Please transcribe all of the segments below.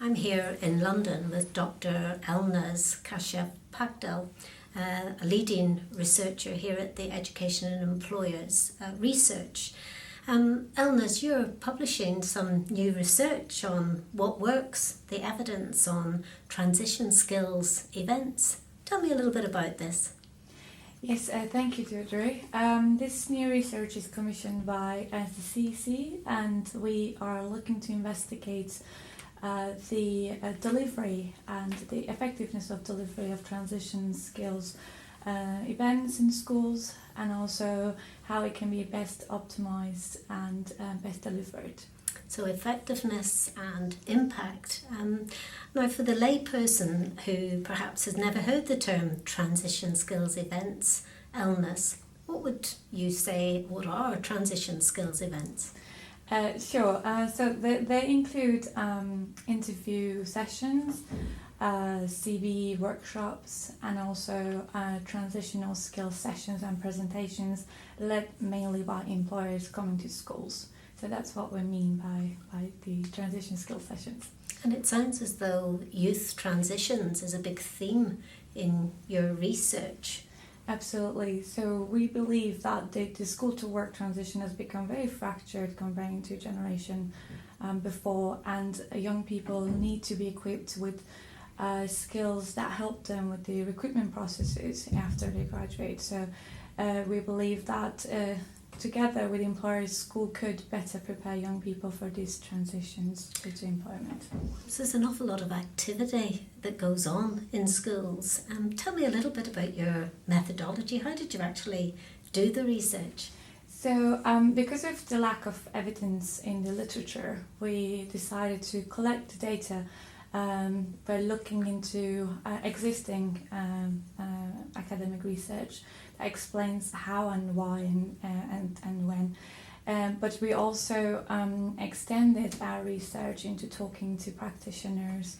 I'm here in London with Dr. Elnaz Kashyap-Pakdal, a leading researcher here at the Education and Employers Research. Elnaz, you're publishing some new research on what works, the evidence on transition skills events. Tell me a little bit about this. Yes, thank you, Deirdre. This new research is commissioned by the CEC, and we are looking to investigate the delivery and the effectiveness of delivery of transition skills events in schools, and also how it can be best optimized and best delivered. So effectiveness and impact. Now, for the layperson who perhaps has never heard the term transition skills events, Elnaz, what would you say, what are transition skills events? Sure. So they include interview sessions, CBE workshops, and also transitional skills sessions and presentations led mainly by employers coming to schools. So that's what we mean by the transition skills sessions. And it sounds as though youth transitions is a big theme in your research. Absolutely. So we believe that the school to work transition has become very fractured comparing to generation before, and young people need to be equipped with skills that help them with the recruitment processes after they graduate. So we believe that together with employers, school could better prepare young people for these transitions to employment. So there's an awful lot of activity that goes on in schools. Tell me a little bit about your methodology. How did you actually do the research? So because of the lack of evidence in the literature, we decided to collect the data by looking into existing academic research that explains how and why and when. But we also extended our research into talking to practitioners,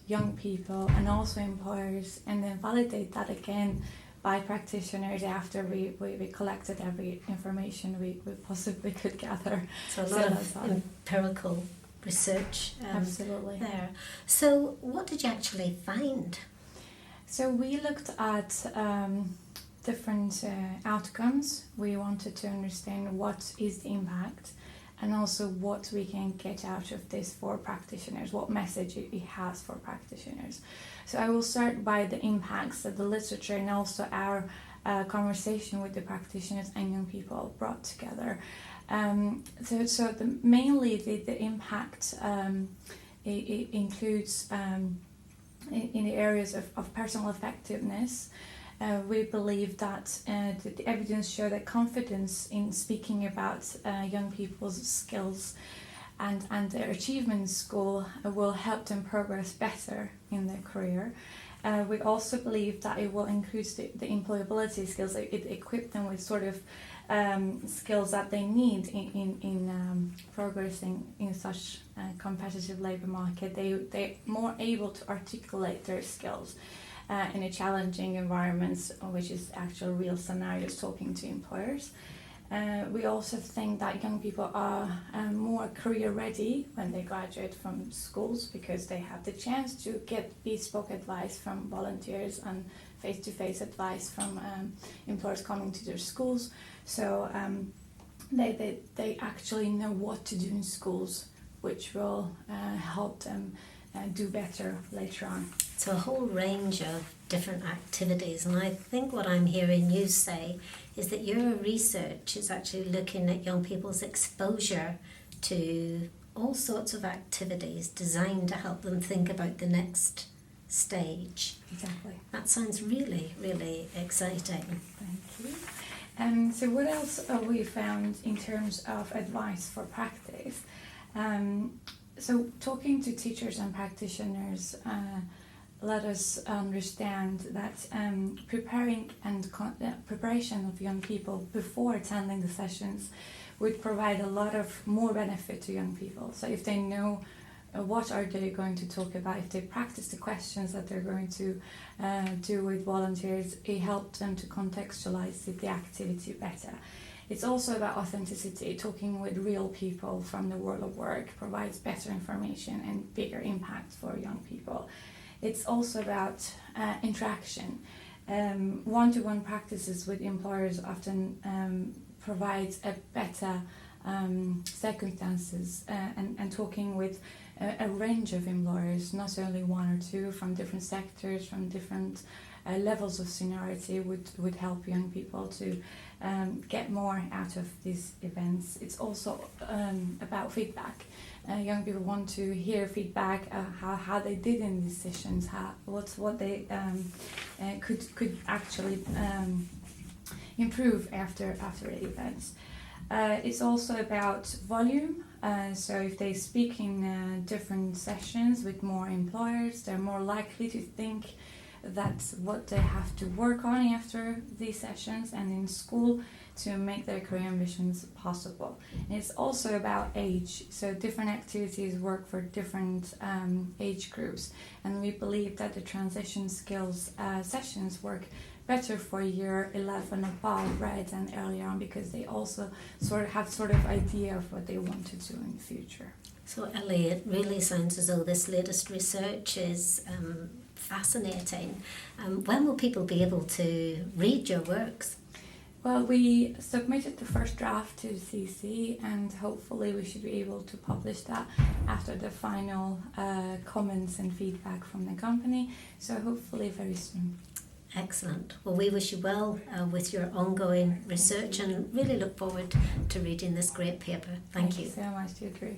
young people, and also employers, and then validate that again by practitioners after we collected every information we possibly could gather. So a lot of empirical research absolutely there. So what did you actually find? So we looked at different outcomes. We wanted to understand what is the impact, and also what we can get out of this for practitioners, what message it has for practitioners. So I will start by the impacts that the literature and also our conversation with the practitioners and young people brought together. So mainly the impact it includes in the areas of personal effectiveness. We believe that the evidence shows that confidence in speaking about young people's skills and their achievements in school will help them progress better in their career. We also believe that it will increase the employability skills. It equip them with sort of skills that they need in progressing in such a competitive labour market. They're more able to articulate their skills in a challenging environments, which is actual real scenarios talking to employers. We also think that young people are more career ready when they graduate from schools, because they have the chance to get bespoke advice from volunteers and face-to-face advice from employers coming to their schools. So they actually know what to do in schools, which will help them do better later on. So a whole range of different activities, and I think what I'm hearing you say is that your research is actually looking at young people's exposure to all sorts of activities designed to help them think about the next stage. Exactly. That sounds really, really exciting. Thank you. So what else we found in terms of advice for practice? So talking to teachers and practitioners let us understand that preparation of young people before attending the sessions would provide a lot of more benefit to young people. So if they know what are they going to talk about, if they practice the questions that they're going to do with volunteers, it helps them to contextualize the activity better. It's also about authenticity. Talking with real people from the world of work provides better information and bigger impact for young people. It's also about interaction. One-to-one practices with employers often provides a better circumstances, and talking with a range of employers, not only one or two, from different sectors, from different levels of seniority, would help young people to get more out of these events. It's also about feedback. Young people want to hear feedback, how they did in these sessions, what they could actually improve after the events. It's also about volume. So if they speak in different sessions with more employers, they're more likely to think that's what they have to work on after these sessions and in school to make their career ambitions possible. And it's also about age. So different activities work for different age groups. And we believe that the transition skills sessions work better for year 11 above rather than earlier on, because they also have idea of what they want to do in the future. So Ellie, it really sounds as though this latest research is fascinating. When will people be able to read your works? Well, we submitted the first draft to the CC, and hopefully we should be able to publish that after the final comments and feedback from the company, so hopefully very soon. Excellent. Well, we wish you well with your ongoing research and really look forward to reading this great paper. Thank you so much, Deirdre.